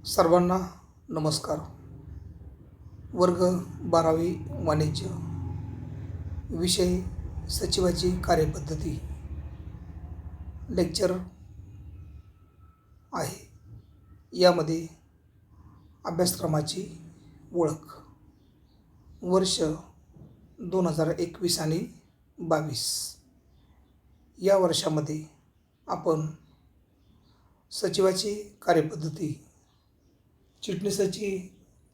सर्वांना नमस्कार. वर्ग 12वी वाणिज्य, विषय सचिवाची कार्यपद्धती. लेक्चर आहे. यामध्ये अभ्यासक्रमाची ओळख, वर्ष 2021 आणि 22. या वर्षामध्ये आपण सचिवाची कार्यपद्धती, चिटणीसाची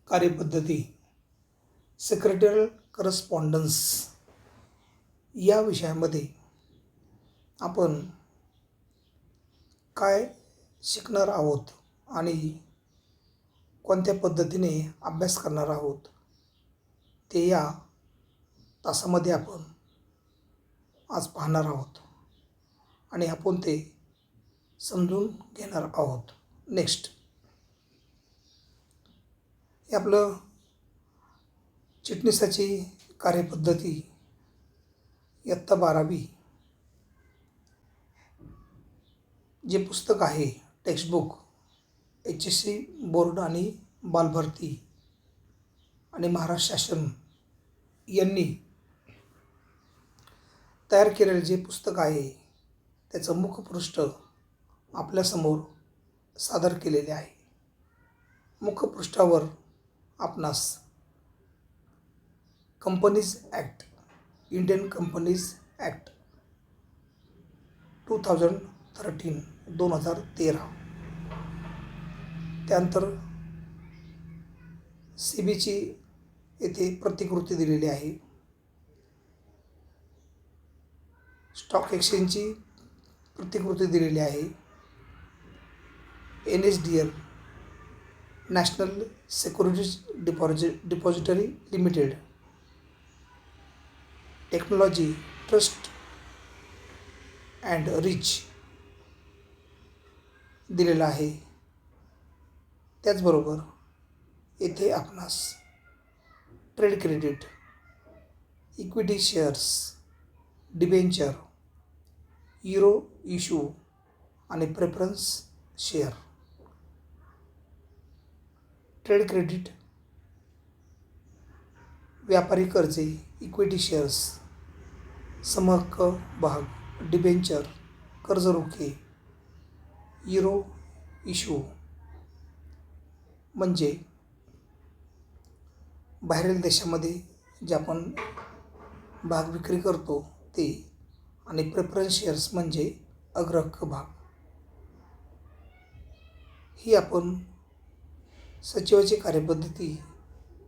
कार्यपद्धती, सेक्रेटरियल करस्पॉन्डन्स या विषयामध्ये आपण काय शिकणार आहोत आणि कोणत्या पद्धतीने अभ्यास करणार आहोत ते या तासामध्ये आपण आज पाहणार आहोत आणि आपण ते समजून घेणार आहोत. नेक्स्ट, हे आपलं चिटणीसाची कार्यपद्धती इयत्ता 12वी जे पुस्तक आहे, टेक्स्टबुक, HSC बोर्ड आणि बालभारती आणि महाराष्ट्र शासन यांनी तयार केलेले जे पुस्तक आहे त्याचं मुखपृष्ठ आपल्यासमोर सादर केलेले आहे. मुखपृष्ठावर आपणास companies act, Indian companies act 2013, त्यानंतर CBची येथे प्रतिकृती दिलेली आहे. स्टॉक एक्सचेंजची प्रतिकृती दिलेली आहे. NSDL, national securities depository limited, technology trust and rich दिलेला आहे. त्याचबरोबर येथे आपणास trade credit, equity shares, debenture, euro issue आणि प्रेफरन्स शेअर. ट्रेड क्रेडिट, व्यापारी कर्जे, इक्विटी शेअर्स, समहक्क भाग, डिबेंचर, कर्ज रोखे, युरो इश्यू म्हणजे बाहेरील देशामध्ये जे आपण भाग विक्री करतो ते, आणि प्रेफरन्स शेअर्स म्हणजे अग्रहक्क भाग. ही आपण सचिवाची कार्यपद्धती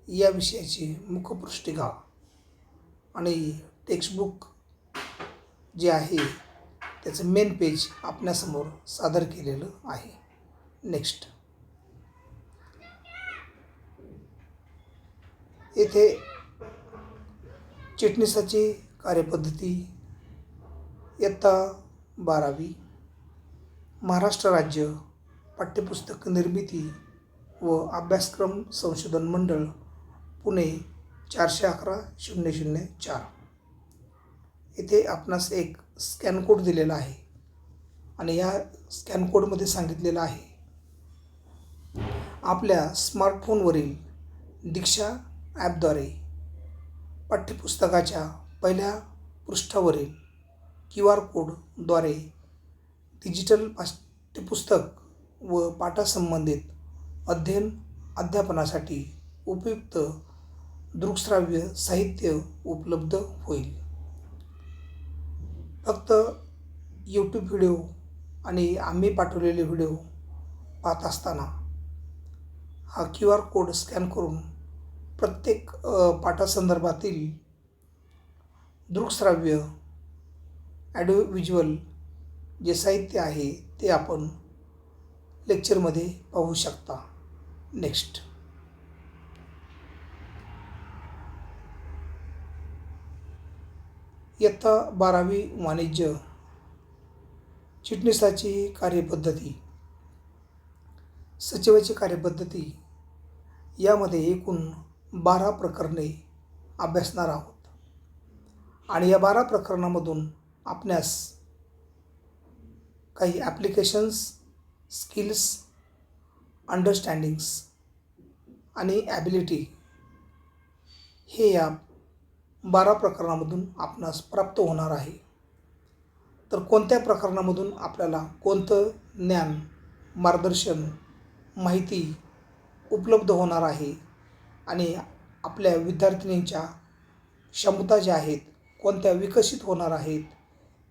या विषयाची मुखपृष्ठिका आणि टेक्स्टबुक जे आहे त्याचं मेन पेज आपल्यासमोर सादर केलेलं आहे. नेक्स्ट, येथे चिटणीसाची कार्यपद्धती इयत्ता 12वी, महाराष्ट्र राज्य पाठ्यपुस्तक निर्मिती व अभ्यासक्रम संशोधन मंडळ, पुणे 411004. येथे आपणास एक स्कॅन कोड दिलेला आहे आणि या स्कॅन कोडमध्ये सांगितलेलं आहे आपल्या स्मार्टफोनवरील दीक्षा ॲपद्वारे पाठ्यपुस्तकाच्या पहिल्या पृष्ठावरील QR कोडद्वारे डिजिटल पाठ्यपुस्तक व पाठासंबंधित अध्यापनासाठी उपयुक्त दृकश्राव्य साहित्य उपलब्ध होईल. फक्त YouTube व्हिडिओ आणि आम्ही पाठवलेले व्हिडिओ पाहत असताना हा QR कोड स्कॅन करून प्रत्येक पाठासंदर्भातील दृकश्राव्य ऑडिओ व्हिज्युअल जे साहित्य आहे ते आपण लेक्चरमध्ये पाहू शकता. नेक्स्ट, इयत्ता 12वी वाणिज्य, चिटणीसाची कार्यपद्धती, सचिवाची कार्यपद्धती यामध्ये एकूण 12 प्रकरणे अभ्यासणार आहोत आणि या 12 प्रकरणामधून आपणास काही ॲप्लिकेशन्स, स्किल्स अंडरस्टँडिंग्स आणि ॲबिलिटी हे या 12 प्रकरणामधून आपणास प्राप्त होणार आहे. तर कोणत्या प्रकरणामधून आपल्याला कोणतं ज्ञान, मार्गदर्शन, माहिती उपलब्ध होणार आहे आणि आपल्या विद्यार्थिनींच्या क्षमता ज्या आहेत कोणत्या विकसित होणार आहेत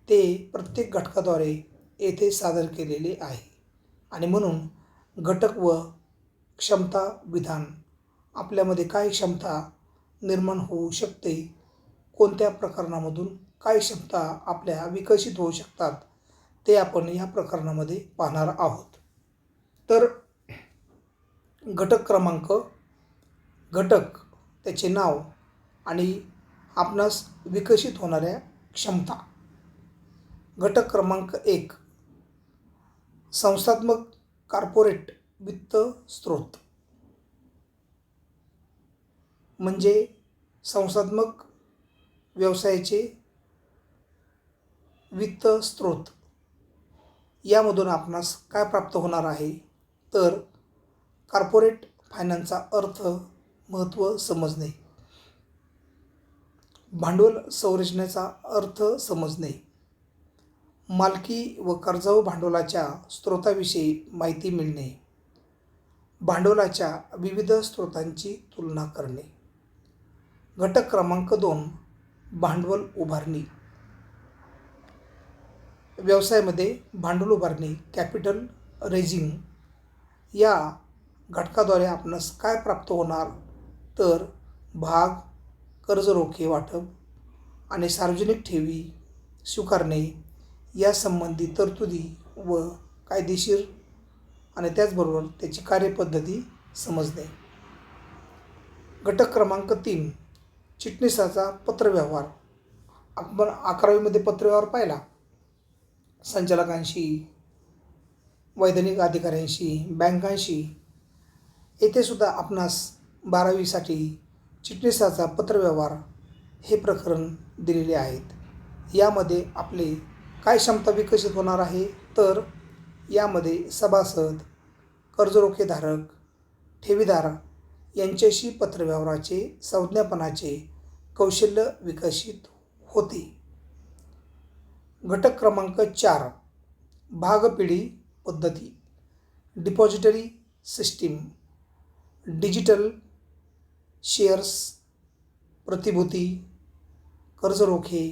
ते प्रत्येक घटकाद्वारे येथे सादर केलेले आहे. आणि म्हणून घटक व क्षमता विधान आपल्यामध्ये काय क्षमता निर्माण होऊ शकते, कोणत्या प्रकरणामधून काय क्षमता आपल्या विकसित होऊ शकतात ते आपण या प्रकरणामध्ये पाहणार आहोत. तर घटक क्रमांक, घटक, त्याचे नाव आणि आपणास विकसित होणाऱ्या क्षमता. घटक क्रमांक 1, संस्थात्मक कॉर्पोरेट वित्त स्रोत. म्हणजे संस्थात्मक व्यवसायाचे वित्त स्रोत. यामधून आपणास काय प्राप्त होणार आहे, तर कॉर्पोरेट फायनान्सचा अर्थ, महत्त्व समजणे, भांडवल संरचनेचा अर्थ समजणे, मालकी व कर्जाऊ भांडवलाच्या स्रोताविषयी माहिती मिळणे, भांडवलाच्या विविध स्रोतांची तुलना करणे. घटक क्रमांक 2, भांडवल उभारणी. व्यवसायामध्ये भांडवल उभारणी, कॅपिटल रेझिंग या घटकाद्वारे आपणास काय प्राप्त होणार, तर भाग, कर्ज रोखे वाटप आणि सार्वजनिक ठेवी स्वीकारणे यासंबंधी तरतुदी व कायदेशीर आणि त्याचबरोबर त्याची कार्यपद्धती समजणे. घटक क्रमांक 3, चिटणीसाचा पत्रव्यवहार. आपण 11वीमध्ये पत्रव्यवहार पाहिला, संचालकांशी, वैधानिक अधिकाऱ्यांशी, बँकांशी. येथे सुद्धा आपणास 12वीसाठी चिटणीसाचा पत्रव्यवहार हे प्रकरण दिलेले आहेत. यामध्ये आपले काय क्षमता विकसित होणार आहे, तर यामध्ये सभासद, कर्जरोखेधारक, ठेवीदार यांच्याशी पत्रव्यवहाराचे संज्ञापनाचे कौशल्य विकसित होते. घटक क्रमांक 4, भागपिढी पद्धती. डिपॉझिटरी सिस्टीम, डिजिटल शेअर्स, प्रतिभूती, कर्जरोखे,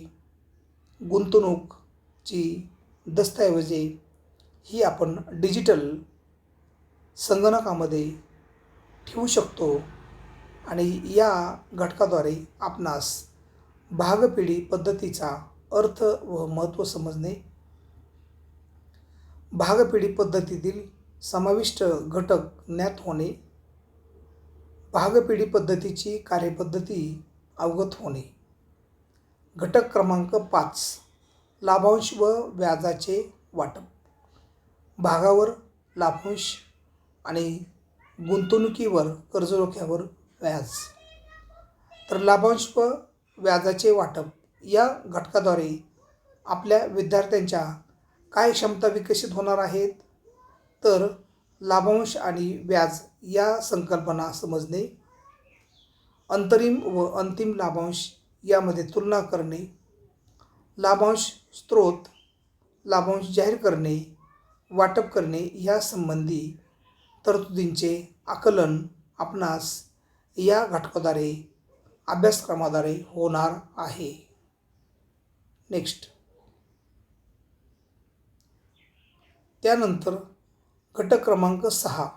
गुंतवणूकची दस्तऐवजे ही आपण डिजिटल संगणकामध्ये ठेवू शकतो. आणि या घटकाद्वारे आपणास भागपिढी पद्धतीचा अर्थ व महत्त्व समजणे, भागपिढी पद्धतीतील समाविष्ट घटक ज्ञात होणे, भागपिढी पद्धतीची कार्यपद्धती अवगत होणे. घटक क्रमांक 5, लाभांश व व्याजाचे वाटप. भागावर लाभांश आणि गुंतवणुकीवर कर्जरोख्यावर व्याज. तर लाभांश व व्याजाचे वाटप या घटकाद्वारे आपल्या विद्यार्थ्यांच्या काय क्षमता विकसित होणार आहेत, तर लाभांश आणि व्याज या संकल्पना समजणे, अंतरिम व अंतिम लाभांश यामध्ये तुलना करणे, लाभांश स्रोत, लाभांश जाहीर करणे, वाटप करणे या संबंधी तरतुदींचे आकलन आपणास या घटकाद्वारे अभ्यासक्रमाद्वारे होणार आहे. नेक्स्ट, त्यानंतर घटक क्रमांक 6,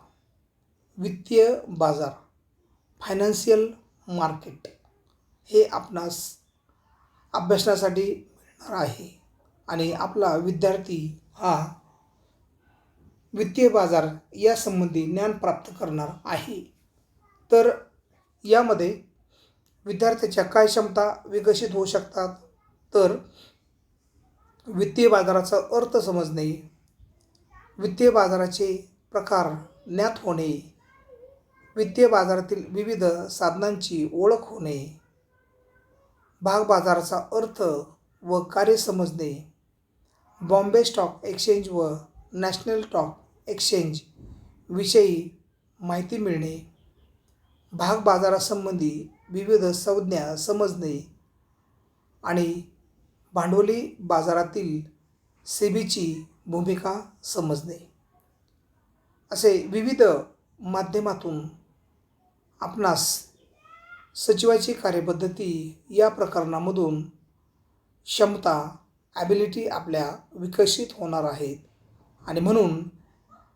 वित्तीय बाजार, फायनान्शियल मार्केट हे आपणास अभ्यासण्यासाठी मिळणार आहे. आणि आपला विद्यार्थी हा वित्तीय बाजार या संबंधी ज्ञान प्राप्त करणार आहे. तर यामध्ये विद्यार्थ्याच्या काय क्षमता विकसित होऊ शकतात, तर वित्तीय बाजाराचा अर्थ समजणे, वित्तीय बाजाराचे प्रकार ज्ञात होणे, वित्तीय बाजारातील विविध साधनांची ओळख होणे, भाग बाजाराचा अर्थ व कार्य समजणे, बॉम्बे स्टॉक एक्सचेंज व नॅशनल स्टॉक एक्सचेंज विषयी माहिती मिळणे, भाग बाजारासंबंधी विविध संज्ञा समजणे आणि भांडवली बाजारातील सेबीची भूमिका समजणे असे विविध माध्यमातून आपणास सचिवाची कार्यपद्धती या प्रकरणामधून क्षमता ॲबिलिटी आपल्या विकसित होणार आहेत. आणि म्हणून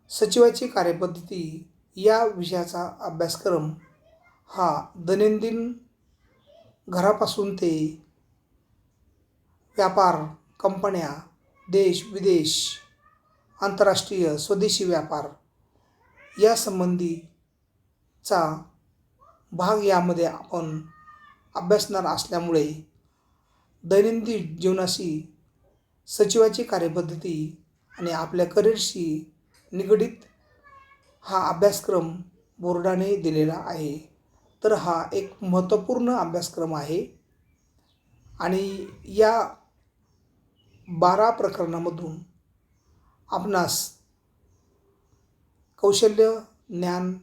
सचिवाची कार्यपद्धती या विषयाचा अभ्यासक्रम हा दैनंदिन घरापासून ते व्यापार, कंपन्या, देश विदेश, आंतरराष्ट्रीय स्वदेशी व्यापार या संबंधीचा भाग यामध्ये आपण अभ्यासणार असल्यामुळे दैनंदिन जीवनाशी सचिवाची कार्यपद्धती आणि आपल्या करिअरशी निगडीत हा अभ्यासक्रम बोर्डाने दिलेला आहे. तर हा एक महत्त्वपूर्ण अभ्यासक्रम आहे आणि या 12 प्रकरणामधून आपणास कौशल्य, ज्ञान,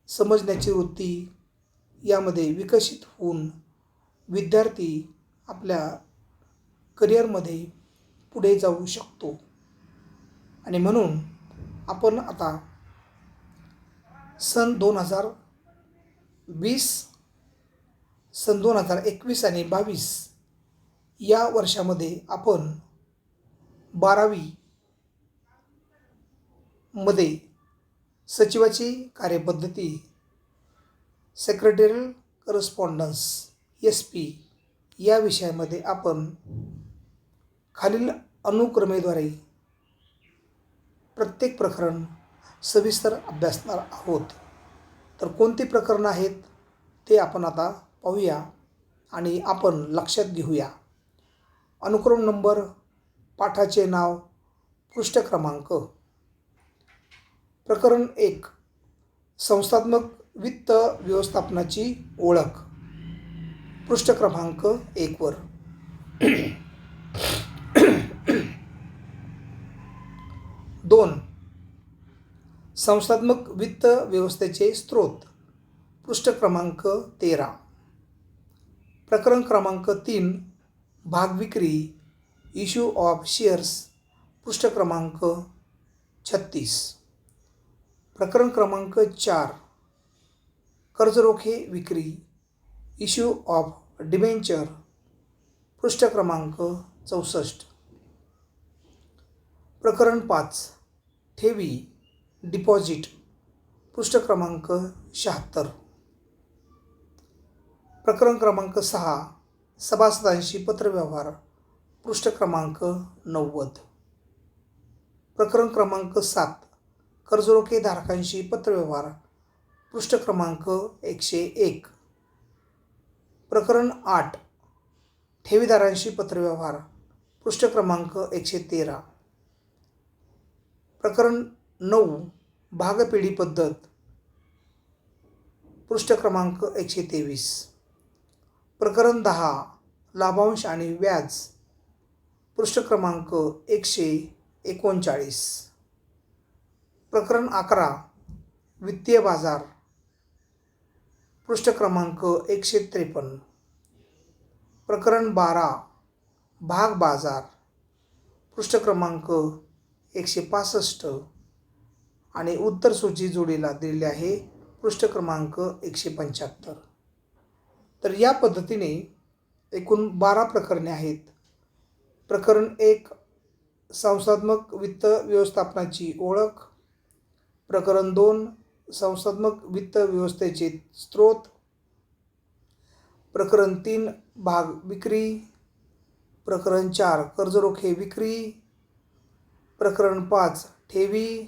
समजण्याची वृत्ती यामध्ये विकसित होऊन विद्यार्थी आपल्या करिअरमध्ये पुढे जाऊ शकतो. आणि म्हणून आपण आता सन 2020, सन 2021 आणि 22 या वर्षामध्ये आपण 12वी मध्ये सचिवाची कार्यपद्धती, सेक्रेटरियल करस्पॉन्डन्स SP या विषयामध्ये आपण खालील अनुक्रमेद्वारे प्रत्येक प्रकरण सविस्तर अभ्यासणार आहोत. तर कोणती प्रकरणं आहेत ते आपण आता पाहूया आणि आपण लक्षात घेऊया. अनुक्रम नंबर, पाठाचे नाव, पृष्ठ क्रमांक. प्रकरण 1, संस्थात्मक वित्त व्यवस्थापनाची ओळख, पृष्ठ क्रमांक 1 वर. 2, संस्थात्मक वित्त व्यवस्थेचे स्रोत, पृष्ठ क्रमांक 13. प्रकरण क्रमांक 3, भागविक्री, इश्यू ऑफ शेअर्स, पृष्ठ क्रमांक 36. प्रकरण क्रमांक 4, कर्जरोखे विक्री, इश्यू ऑफ डिबेंचर, पृष्ठ क्रमांक 64. प्रकरण 5, ठेवी, डिपॉझिट, पृष्ठ क्रमांक 76. प्रकरण क्रमांक 6, सभासदांशी पत्रव्यवहार, पृष्ठ क्रमांक 90. प्रकरण क्रमांक 7, कर्जरोखे धारकांशी पत्रव्यवहार, पृष्ठ क्रमांक 101. प्रकरण 8, ठेवीदारांशी पत्रव्यवहार, पृष्ठ क्रमांक 113. प्रकरण 9, भागपेढी पद्धत, पृष्ठ क्रमांक 123. प्रकरण 10, लाभांश आणि व्याज, पृष्ठ क्रमांक 139. प्रकरण 11, वित्तीय बाजार, पृष्ठ क्रमांक 153. प्रकरण 12, भाग बाजार, पृष्ठ क्रमांक 165 आणि उत्तर सूची जोडीला दिलेले आहे, पृष्ठ क्रमांक 175. तर या पद्धतीने एकूण 12 प्रकरणे आहेत. प्रकरण 1, संस्थात्मक वित्त व्यवस्थापनाची ओळख. प्रकरण 2, संस्थात्मक वित्त व्यवस्थेचे स्रोत. प्रकरण 3, भाग विक्री. प्रकरण 4, कर्जरोखे विक्री. प्रकरण 5, ठेवी.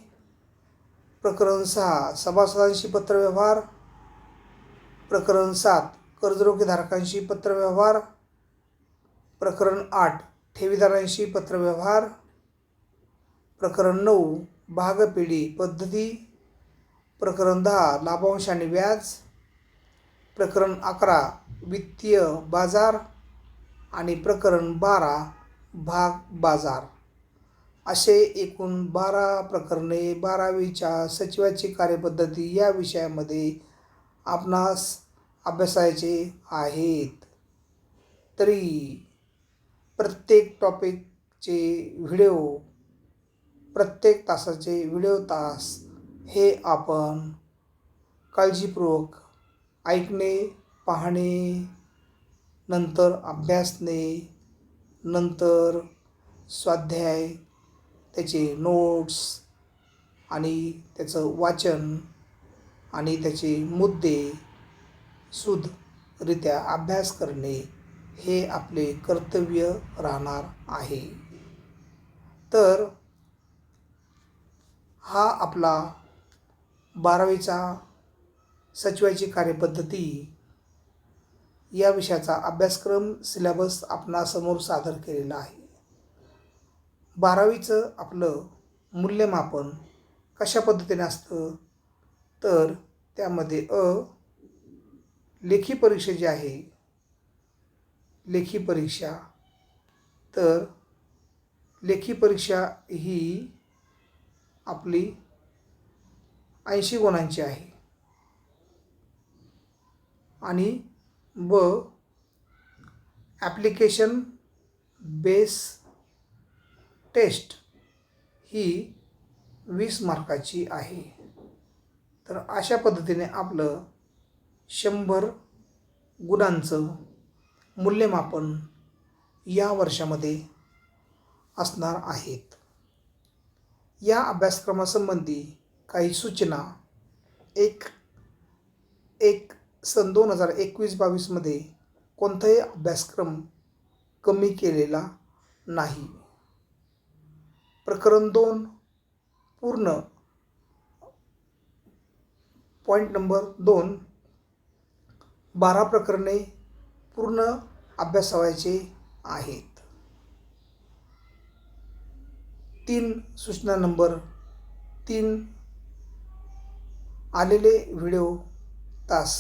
प्रकरण 6, सभासदांशी पत्रव्यवहार. प्रकरण 7, कर्जरोखे धारकांशी पत्रव्यवहार. प्रकरण 8, ठेवीदारांशी पत्रव्यवहार. प्रकरण 9, भागपेढी पद्धती. प्रकरण 10, लाभांश आणि व्याज. प्रकरण 11, वित्तीय बाजार आणि प्रकरण 12, भाग बाजार असे एकूण 12 प्रकरणे 12वीच्या सचिवाची कार्यपद्धती या विषयामध्ये आपणास अभ्यासायचे आहेत. तरी प्रत्येक टॉपिकचे व्हिडिओ, प्रत्येक तासाचे व्हिडिओ तास हे आपण काळजीपूर्वक ऐकणे, पाहणे, नंतर अभ्यासणे, नंतर स्वाध्याय, त्याचे नोट्स आणि त्याचं वाचन आणि त्याचे मुद्दे शुद्धरित्या अभ्यास करणे हे आपले कर्तव्य राहणार आहे. तर हा आपला 12वीचा सचिवाची कार्यपद्धती या विषयाचा अभ्यासक्रम सिलेबस आपणासमोर सादर केलेला आहे. 12वीचं आपलं मूल्यमापन कशा पद्धतीने असतं, तर त्यामध्ये लेखी परीक्षा जी आहे, लेखी परीक्षा, तर लेखी परीक्षा ही आपली 80 गुणांची आहे आणि ॲप्लिकेशन बेस टेस्ट ही 20 मार्काची आहे. तर अशा पद्धतीने आपलं 100 गुणांचं मूल्यमापन या वर्षामध्ये असणार आहेत. या अभ्यासक्रमासंबंधी काही सूचना एक सन 2021-22मध्ये कोणताही अभ्यासक्रम कमी केलेला नाही. प्रकरण 2 पूर्ण, पॉईंट नंबर 2, 12 प्रकरणे पूर्ण अभ्यासावायचे आहेत. 3 सूचना नंबर 3, आलेले व्हिडिओ तास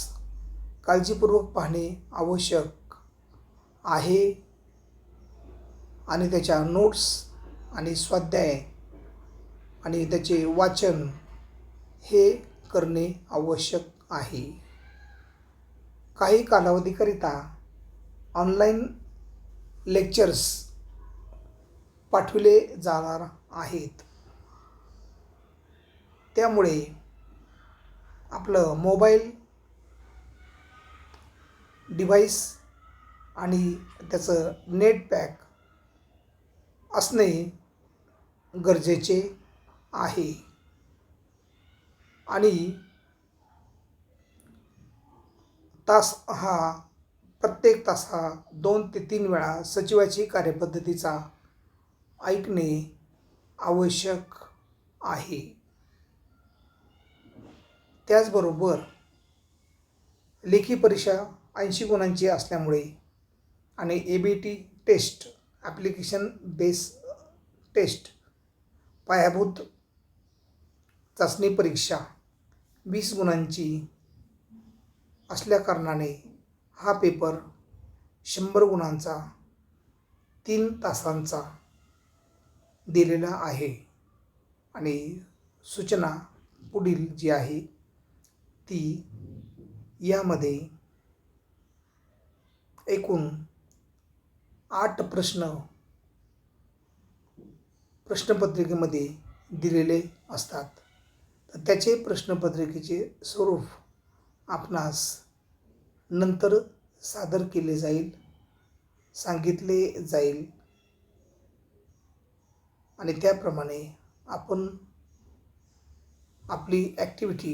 काळजीपूर्वक पाहणे आवश्यक आहे आणि त्याच्या नोट्स आणि स्वाध्याय आणि त्याचे वाचन हे करणे आवश्यक आहे. काही कालावधीकरिता ऑनलाईन लेक्चर्स पाठविले जाणार आहेत. त्यामुळे आपलं मोबाईल डिव्हाइस आणि त्याचं नेट पॅक असणे गरजेचे आहे आणि प्रत्येक तास 2 ते 3 वेळा सचिवाची कार्यपद्धतीचा ऐकणे आवश्यक आहे. त्याचबरोबर लेखी परीक्षा 80 गुणांची असल्यामुळे आणि ABT test, application base test, पायाभूत चाचणी परीक्षा 20 गुणांची असल्याकारणाने हा पेपर 100 गुणांचा 3 तासांचा दिलेला आहे आणि सूचना पुढील जी आहे ती यामध्ये एकूण 8 प्रश्नपत्रिकेमध्ये दिलेले असतात. तर त्याचे प्रश्नपत्रिकेचे स्वरूप आपणास नंतर सादर केले जाईल, सांगितले जाईल आणि त्याप्रमाणे आपण आपली ॲक्टिव्हिटी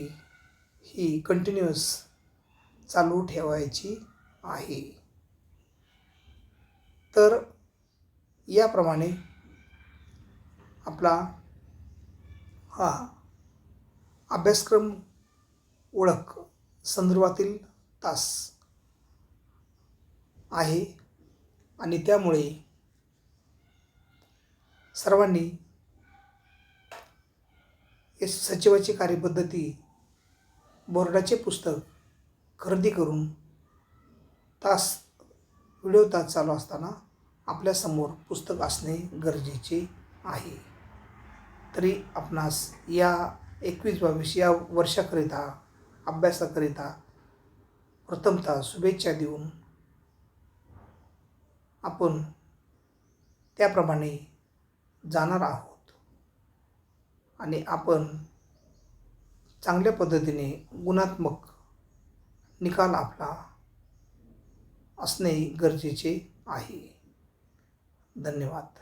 ही कंटिन्यूअस चालू ठेवायची आहे. तर याप्रमाणे आपला हा अभ्यासक्रम ओळख संदर्भातील तास आहे आणि त्यामुळे सर्वांनी सचिवाची कार्यपद्धती बोर्डाचे पुस्तक खरेदी करून व्हिडिओ तास चालू असताना आपल्यासमोर पुस्तक असणे गरजेचे आहे. तरी आपणास या 21-22 या वर्षाकरिता अभ्यासाकरिता प्रथमतः शुभेच्छा देऊन आपण त्याप्रमाणे जाणार आहोत आणि आपण चांगल्या पद्धतीने गुणात्मक निकाल आपला असणे गरजेचे आहे. धन्यवाद.